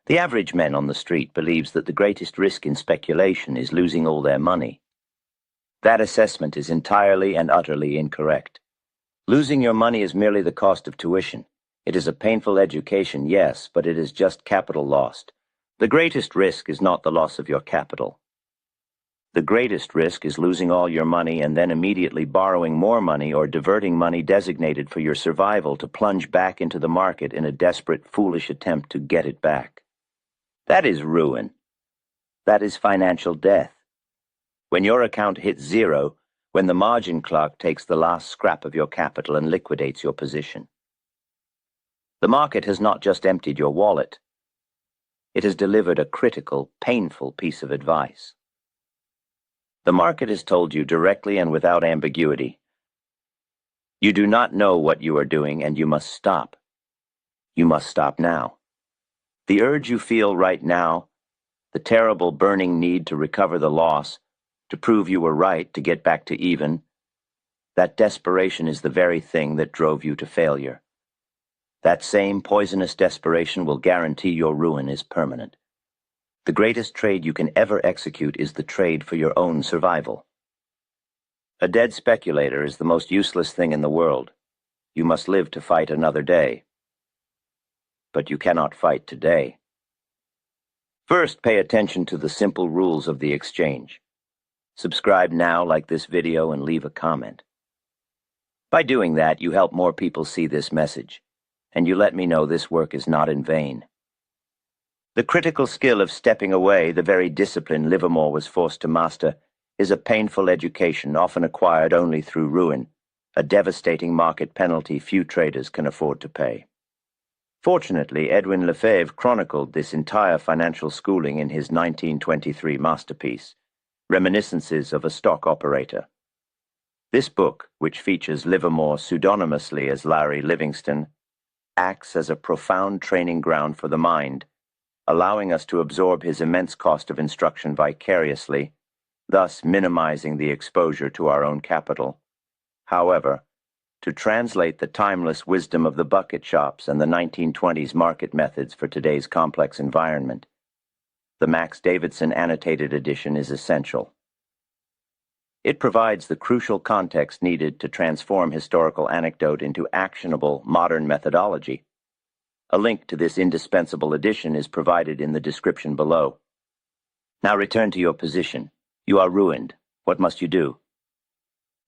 The average man on the street believes that the greatest risk in speculation is losing all their money. That assessment is entirely and utterly incorrect. Losing your money is merely the cost of tuition. It is a painful education, yes, but it is just capital lost. The greatest risk is not the loss of your capital. The greatest risk is losing all your money and then immediately borrowing more money or diverting money designated for your survival to plunge back into the market in a desperate, foolish attempt to get it back. That is ruin. That is financial death. When your account hits zero, when the margin clerk takes the last scrap of your capital and liquidates your position. The market has not just emptied your wallet. It has delivered a critical, painful piece of advice. The market has told you directly and without ambiguity, you do not know what you are doing and you must stop. You must stop now. The urge you feel right now, the terrible burning need to recover the loss, to prove you were right, to get back to even, that desperation is the very thing that drove you to failure. That same poisonous desperation will guarantee your ruin is permanent. The greatest trade you can ever execute is the trade for your own survival. A dead speculator is the most useless thing in the world. You must live to fight another day. But you cannot fight today. First, pay attention to the simple rules of the exchange. Subscribe now, like this video, and leave a comment. By doing that, you help more people see this message, and you let me know this work is not in vain. The critical skill of stepping away, the very discipline Livermore was forced to master, is a painful education often acquired only through ruin, a devastating market penalty few traders can afford to pay. Fortunately, Edwin Lefebvre chronicled this entire financial schooling in his 1923 masterpiece, Reminiscences of a Stock Operator. This book, which features Livermore pseudonymously as Larry Livingston, acts as a profound training ground for the mind, allowing us to absorb his immense cost of instruction vicariously, thus minimizing the exposure to our own capital. However, to translate the timeless wisdom of the bucket shops and the 1920s market methods for today's complex environment, the Max Davidson Annotated edition is essential. It provides the crucial context needed to transform historical anecdote into actionable modern methodology. A link to this indispensable edition is provided in the description below. Now return to your position. You are ruined. What must you do?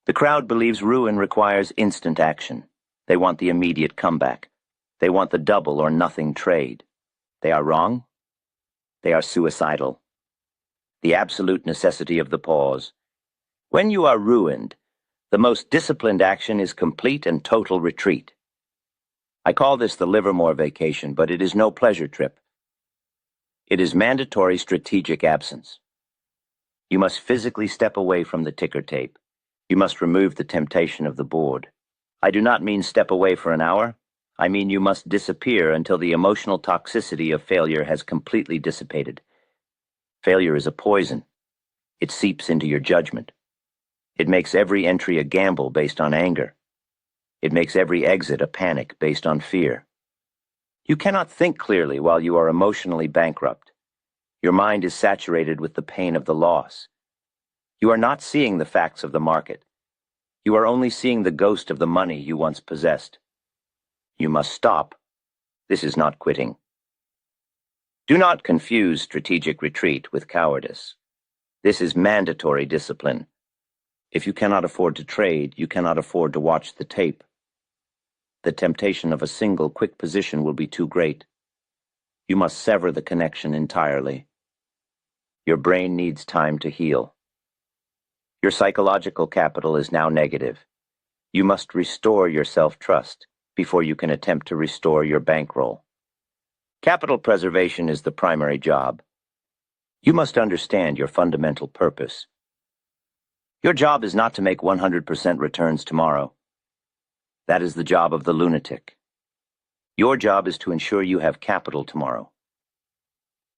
The crowd believes ruin requires instant action. They want the immediate comeback. They want the double or nothing trade. They are wrong. They are suicidal. The absolute necessity of the pause. When you are ruined, the most disciplined action is complete and total retreat. I call this the Livermore Vacation, but it is no pleasure trip. It is mandatory strategic absence. You must physically step away from the ticker tape. You must remove the temptation of the board. I do not mean step away for an hour. I mean you must disappear until the emotional toxicity of failure has completely dissipated. Failure is a poison. It seeps into your judgment. It makes every entry a gamble based on anger. It makes every exit a panic based on fear. You cannot think clearly while you are emotionally bankrupt. Your mind is saturated with the pain of the loss. You are not seeing the facts of the market. You are only seeing the ghost of the money you once possessed. You must stop. This is not quitting. Do not confuse strategic retreat with cowardice. This is mandatory discipline. If you cannot afford to trade, you cannot afford to watch the tape. The temptation of a single quick position will be too great. You must sever the connection entirely. Your brain needs time to heal. Your psychological capital is now negative. You must restore your self-trust before you can attempt to restore your bankroll. Capital preservation is the primary job. You must understand your fundamental purpose. Your job is not to make 100% returns tomorrow. That is the job of the lunatic. Your job is to ensure you have capital tomorrow.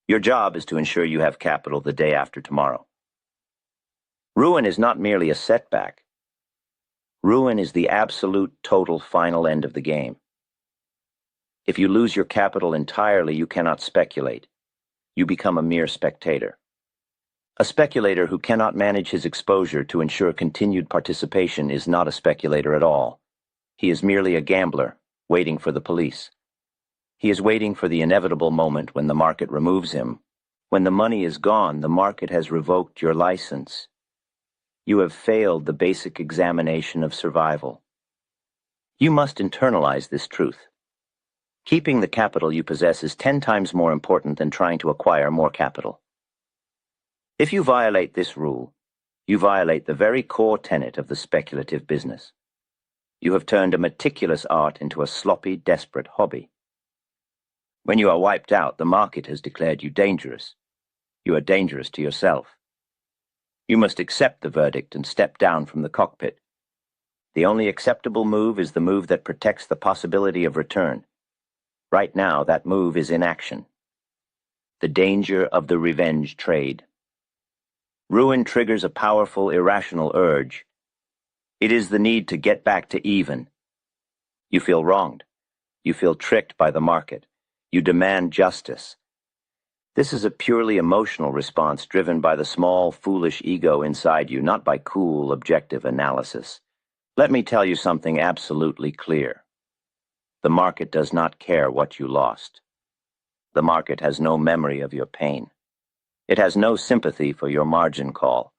Your job is to ensure you have capital the day after tomorrow. Ruin is not merely a setback. Ruin is the absolute, total, final end of the game. If you lose your capital entirely, you cannot speculate. you become a mere spectator. A speculator who cannot manage his exposure to ensure continued participation is not a speculator at all. He is merely a gambler, waiting for the police. He is waiting for the inevitable moment when the market removes him. When the money is gone, the market has revoked your license. You have failed the basic examination of survival. You must internalize this truth. Keeping the capital you possess is 10 times more important than trying to acquire more capital. If you violate this rule, you violate the very core tenet of the speculative business. You have turned a meticulous art into a sloppy, desperate hobby. When you are wiped out, the market has declared you dangerous. You are dangerous to yourself. You must accept the verdict and step down from the cockpit. The only acceptable move is the move that protects the possibility of return. Right now, that move is inaction. The danger of the revenge trade. Ruin triggers a powerful, irrational urge. It is the need to get back to even. You feel wronged. You feel tricked by the market. You demand justice. This is a purely emotional response driven by the small, foolish ego inside you, not by cool, objective analysis. Let me tell you something absolutely clear. The market does not care what you lost. The market has no memory of your pain. It has no sympathy for your margin call.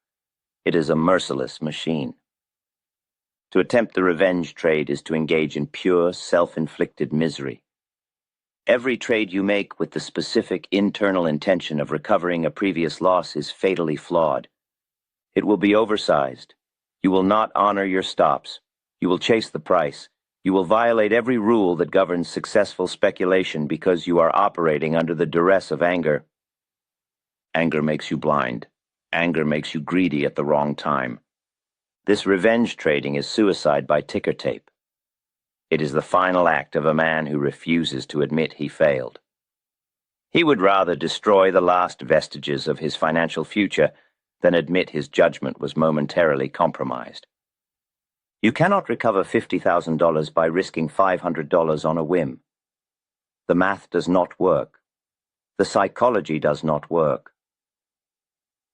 It is a merciless machine. To attempt the revenge trade is to engage in pure, self-inflicted misery. Every trade you make with the specific internal intention of recovering a previous loss is fatally flawed. It will be oversized. You will not honor your stops. You will chase the price. You will violate every rule that governs successful speculation because you are operating under the duress of anger. Anger makes you blind. Anger makes you greedy at the wrong time. This revenge trading is suicide by ticker tape. It is the final act of a man who refuses to admit he failed. He would rather destroy the last vestiges of his financial future than admit his judgment was momentarily compromised. You cannot recover $50,000 by risking $500 on a whim. The math does not work. The psychology does not work.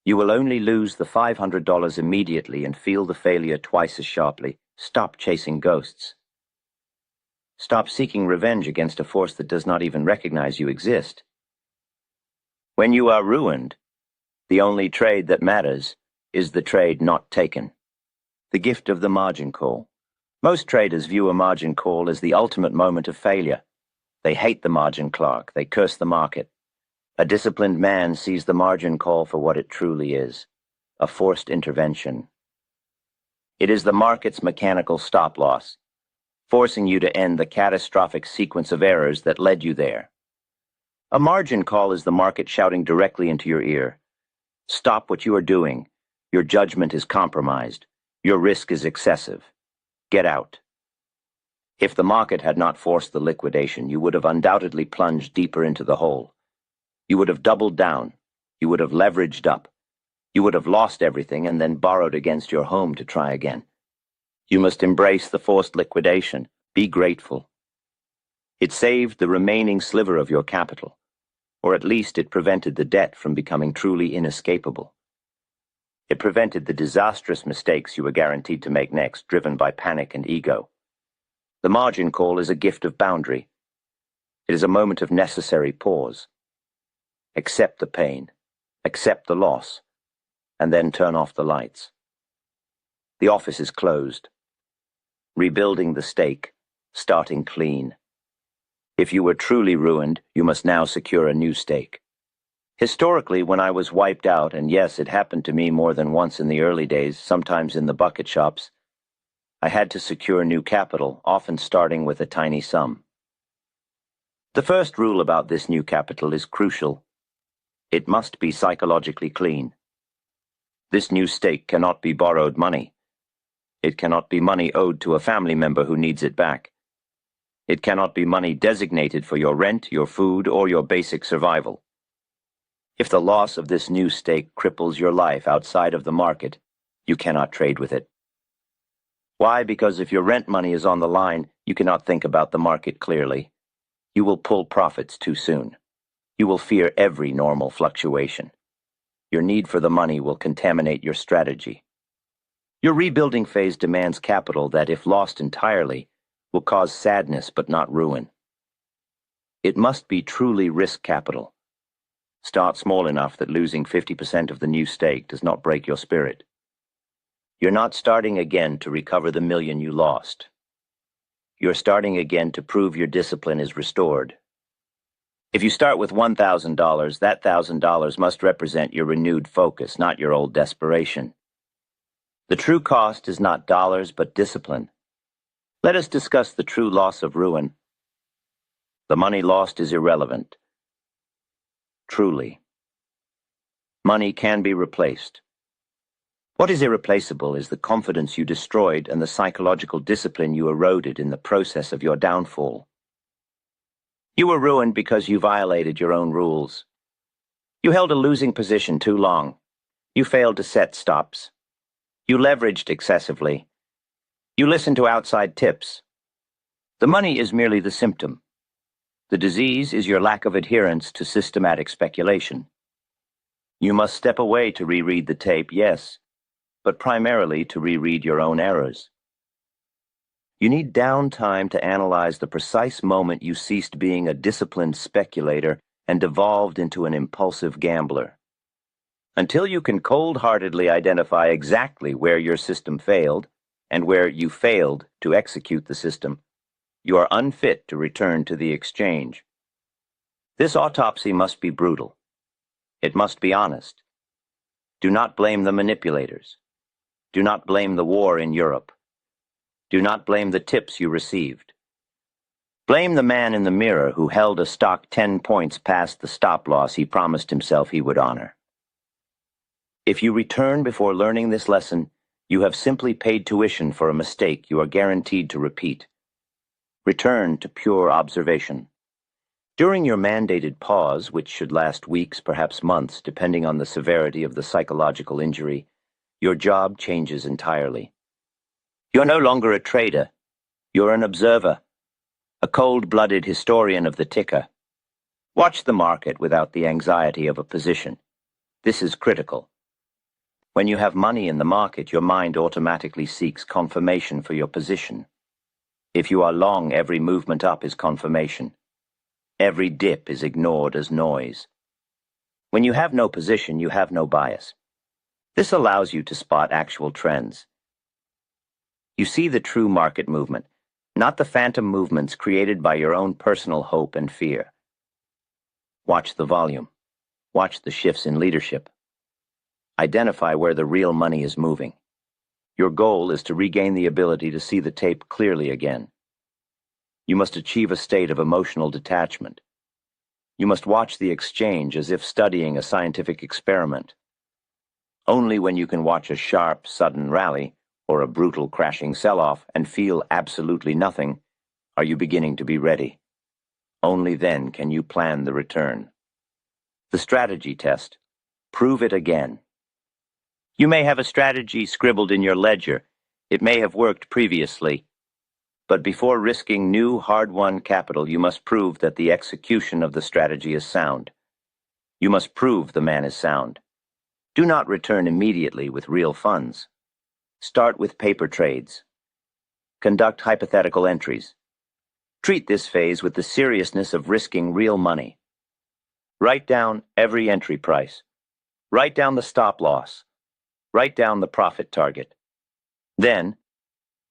You will only lose the $500 immediately and feel the failure twice as sharply. Stop chasing ghosts. Stop seeking revenge against a force that does not even recognize you exist. When you are ruined, the only trade that matters is the trade not taken. The gift of the margin call. Most traders view a margin call as the ultimate moment of failure. They hate the margin clerk. They curse the market. A disciplined man sees the margin call for what it truly is, a forced intervention. It is the market's mechanical stop-loss, forcing you to end the catastrophic sequence of errors that led you there. A margin call is the market shouting directly into your ear. Stop what you are doing. Your judgment is compromised. Your risk is excessive. Get out. If the market had not forced the liquidation, you would have undoubtedly plunged deeper into the hole. You would have doubled down. You would have leveraged up. You would have lost everything and then borrowed against your home to try again. You must embrace the forced liquidation. Be grateful. It saved the remaining sliver of your capital, or at least it prevented the debt from becoming truly inescapable. It prevented the disastrous mistakes you were guaranteed to make next, driven by panic and ego. The margin call is a gift of boundary. It is a moment of necessary pause. Accept the pain, accept the loss, and then turn off the lights. The office is closed. Rebuilding the stake, starting clean. If you were truly ruined, you must now secure a new stake. Historically, when I was wiped out, and yes, it happened to me more than once in the early days, sometimes in the bucket shops, I had to secure new capital, often starting with a tiny sum. The first rule about this new capital is crucial. It must be psychologically clean. This new stake cannot be borrowed money. It cannot be money owed to a family member who needs it back. It cannot be money designated for your rent, your food, or your basic survival. If the loss of this new stake cripples your life outside of the market, you cannot trade with it. Why? Because if your rent money is on the line, you cannot think about the market clearly. You will pull profits too soon. You will fear every normal fluctuation. Your need for the money will contaminate your strategy. Your rebuilding phase demands capital that, if lost entirely, will cause sadness but not ruin. It must be truly risk capital. Start small enough that losing 50% of the new stake does not break your spirit. You're not starting again to recover the million you lost. You're starting again to prove your discipline is restored. If you start with $1,000, that $1,000 must represent your renewed focus, not your old desperation. The true cost is not dollars, but discipline. Let us discuss the true loss of ruin. The money lost is irrelevant. Truly. Money can be replaced. What is irreplaceable is the confidence you destroyed and the psychological discipline you eroded in the process of your downfall. You were ruined because you violated your own rules. You held a losing position too long. You failed to set stops. You leveraged excessively. You listened to outside tips. The money is merely the symptom. The disease is your lack of adherence to systematic speculation. You must step away to reread the tape, yes, but primarily to reread your own errors. You need downtime to analyze the precise moment you ceased being a disciplined speculator and devolved into an impulsive gambler. Until you can cold-heartedly identify exactly where your system failed and where you failed to execute the system, you are unfit to return to the exchange. This autopsy must be brutal. It must be honest. Do not blame the manipulators. Do not blame the war in Europe. Do not blame the tips you received. Blame the man in the mirror who held a stock 10 points past the stop-loss he promised himself he would honor. If you return before learning this lesson, you have simply paid tuition for a mistake you are guaranteed to repeat. Return to pure observation. During your mandated pause, which should last weeks, perhaps months, depending on the severity of the psychological injury, your job changes entirely. You're no longer a trader. You're an observer, a cold-blooded historian of the ticker. Watch the market without the anxiety of a position. This is critical. When you have money in the market, your mind automatically seeks confirmation for your position. If you are long, every movement up is confirmation. Every dip is ignored as noise. When you have no position, you have no bias. This allows you to spot actual trends. You see the true market movement, not the phantom movements created by your own personal hope and fear. Watch the volume. Watch the shifts in leadership. Identify where the real money is moving. Your goal is to regain the ability to see the tape clearly again. You must achieve a state of emotional detachment. You must watch the exchange as if studying a scientific experiment. Only when you can watch a sharp, sudden rally or a brutal crashing sell-off and feel absolutely nothing are you beginning to be ready. Only then can you plan the return. The strategy test. Prove it again. You may have a strategy scribbled in your ledger. It may have worked previously. But before risking new, hard-won capital, you must prove that the execution of the strategy is sound. You must prove the man is sound. Do not return immediately with real funds. Start with paper trades. Conduct hypothetical entries. Treat this phase with the seriousness of risking real money. Write down every entry price. Write down the stop-loss. Write down the profit target. Then,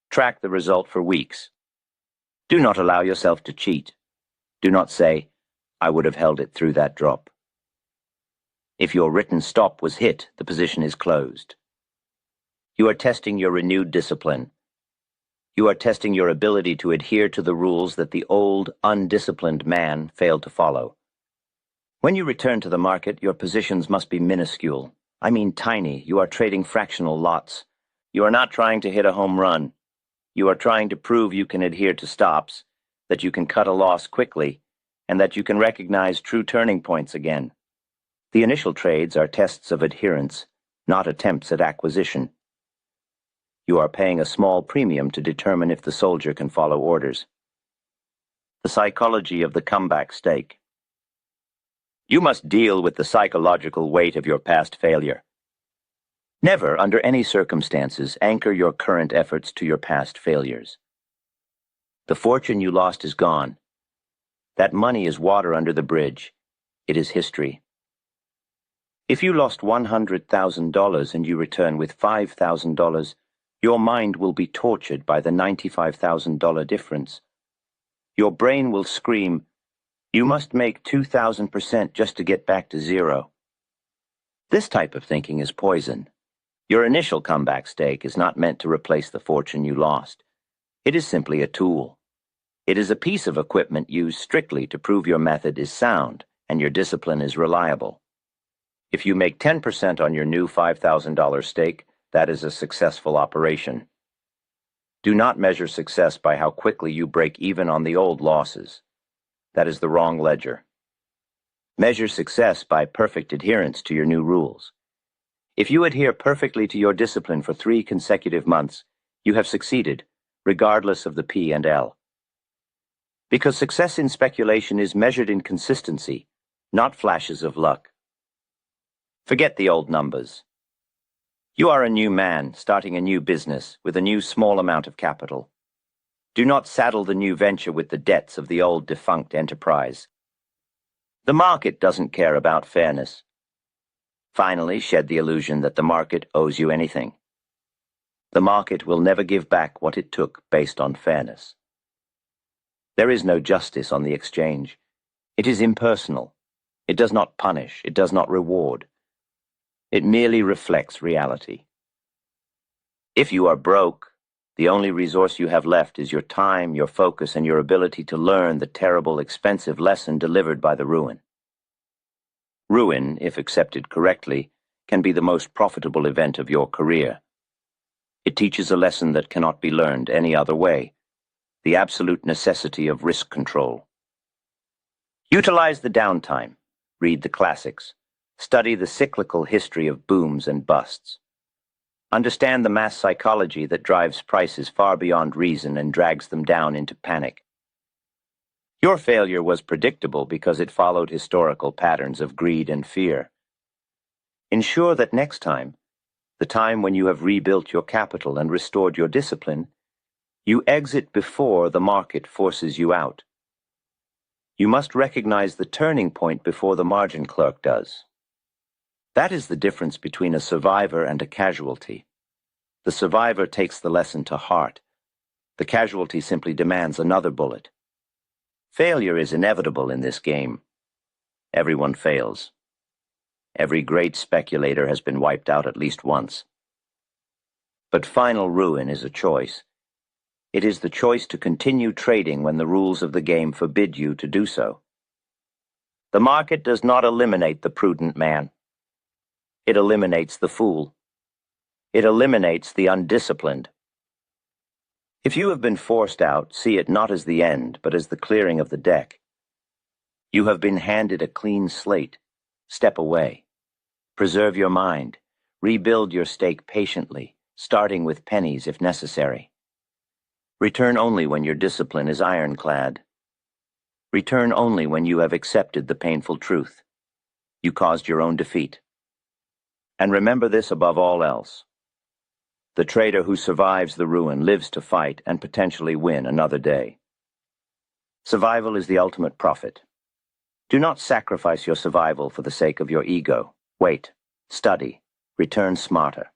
track the result for weeks. Do not allow yourself to cheat. Do not say, I would have held it through that drop. If your written stop was hit, the position is closed. You are testing your renewed discipline. You are testing your ability to adhere to the rules that the old, undisciplined man failed to follow. When you return to the market, your positions must be minuscule. I mean tiny. You are trading fractional lots. You are not trying to hit a home run. You are trying to prove you can adhere to stops, that you can cut a loss quickly, and that you can recognize true turning points again. The initial trades are tests of adherence, not attempts at acquisition. You are paying a small premium to determine if the soldier can follow orders. The psychology of the comeback stake. You must deal with the psychological weight of your past failure. Never, under any circumstances, anchor your current efforts to your past failures. The fortune you lost is gone. That money is water under the bridge. It is history. If you lost $100,000 and you return with $5,000, your mind will be tortured by the $95,000 difference. Your brain will scream, "You must make 2,000% just to get back to zero." This type of thinking is poison. Your initial comeback stake is not meant to replace the fortune you lost. It is simply a tool. It is a piece of equipment used strictly to prove your method is sound and your discipline is reliable. If you make 10% on your new $5,000 stake, that is a successful operation. Do not measure success by how quickly you break even on the old losses. That is the wrong ledger. Measure success by perfect adherence to your new rules. If you adhere perfectly to your discipline for 3 consecutive months, you have succeeded, regardless of the P and L. Because success in speculation is measured in consistency, not flashes of luck. Forget the old numbers. You are a new man starting a new business with a new small amount of capital. Do not saddle the new venture with the debts of the old defunct enterprise. The market doesn't care about fairness. Finally, shed the illusion that the market owes you anything. The market will never give back what it took based on fairness. There is no justice on the exchange. It is impersonal. It does not punish. It does not reward. It merely reflects reality. If you are broke, the only resource you have left is your time, your focus, and your ability to learn the terrible, expensive lesson delivered by the ruin. Ruin, if accepted correctly, can be the most profitable event of your career. It teaches a lesson that cannot be learned any other way: the absolute necessity of risk control. Utilize the downtime. Read the classics. Study the cyclical history of booms and busts. Understand the mass psychology that drives prices far beyond reason and drags them down into panic. Your failure was predictable because it followed historical patterns of greed and fear. Ensure that next time, the time when you have rebuilt your capital and restored your discipline, you exit before the market forces you out. You must recognize the turning point before the margin clerk does. That is the difference between a survivor and a casualty. The survivor takes the lesson to heart. The casualty simply demands another bullet. Failure is inevitable in this game. Everyone fails. Every great speculator has been wiped out at least once. But final ruin is a choice. It is the choice to continue trading when the rules of the game forbid you to do so. The market does not eliminate the prudent man. It eliminates the fool. It eliminates the undisciplined. If you have been forced out, see it not as the end, but as the clearing of the deck. You have been handed a clean slate. Step away. Preserve your mind. Rebuild your stake patiently, starting with pennies if necessary. Return only when your discipline is ironclad. Return only when you have accepted the painful truth. You caused your own defeat. And remember this above all else. The trader who survives the ruin lives to fight and potentially win another day. Survival is the ultimate profit. Do not sacrifice your survival for the sake of your ego. Wait, study, return smarter.